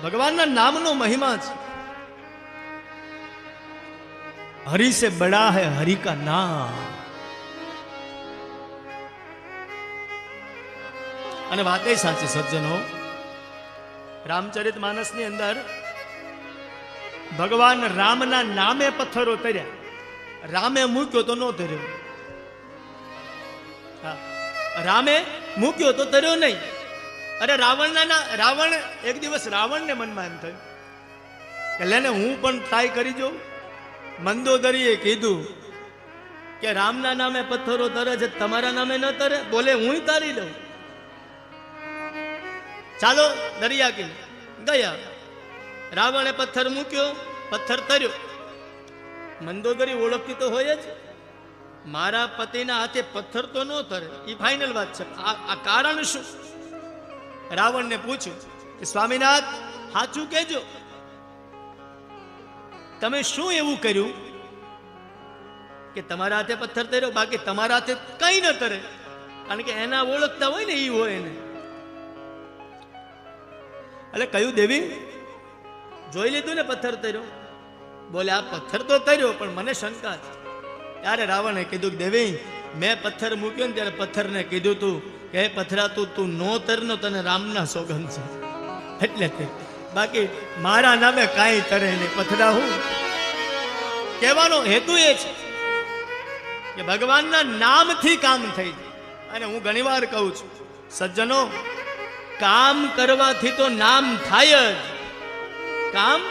ભગવાનના નામનો મહિમા છે. હरि से बड़ा है हरि का नाम. અને વાત એ સાચી સજ્જનો, રામચરિત માનસ ની અંદર ભગવાન રામના નામે પથ્થરો તર્યા. રામે મૂક્યો તો ન તર્યો. રામે મૂક્યો તો તર્યો નહીં. અરે રાવણ એક દિવસ રાવણને મનમાં એમ થયું કે લેને હું પણ ટ્રાય કરી જોઉં. મંદોદરીએ કીધું કે રામના નામે પથ્થરો તરે છે, તમારા નામે ન તરે? બોલે હું તારી દઉં. ચાલો દરિયા કિનારે ગયા. રાવણે પથ્થર મૂક્યો, પથ્થર તર્યો. મંદોદરી ઓળખતી તો હોય જ, મારા પતિના હાથે પથ્થર તો ન તરે, એ ફાઇનલ વાત છે. આ કારણ શું? રાવણને પૂછ્યું કે સ્વામીનાથ સાચું કહેજો, તમે શું એવું કર્યું કે તમારા હાથે પથ્થર તર્યો, બાકી તમારા હાથે કઈ ન તરે? કારણ કે એના ઓળખતા હોય ને એ હોય એને. એટલે કયું દેવી જોઈ લીધું ને પથ્થર તર્યો? બોલે આ પથ્થર તો તર્યો પણ મને શંકા છે. ત્યારે રાવણે કીધું કે દેવી મેં પથ્થર મૂક્યો ને ત્યારે પથ્થરને કીધું તું કે પથરા તું નો તરનો તને રામના સોગંદ છે એટલે તે, બાકી મારા નામે કાંઈ તરે નહીં. પથરા હું કહેવાનો હેતુ એ છે કે ભગવાનના નામથી કામ થઈ જાય. અને હું ઘણીવાર કહું છું સજ્જનો, કામ કરવાથી તો નામ થાય જ. કામ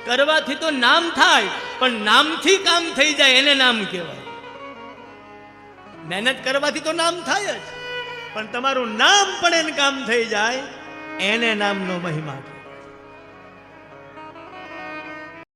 કરવાથી તો નામ થાય, પણ નામથી કામ થઈ જાય એને નામ કહેવાય. મહેનત કરવાથી તો નામ થાય જ, પણ તમારું નામ પણ એને કામ થઈ જાય એને નામનો મહિમા.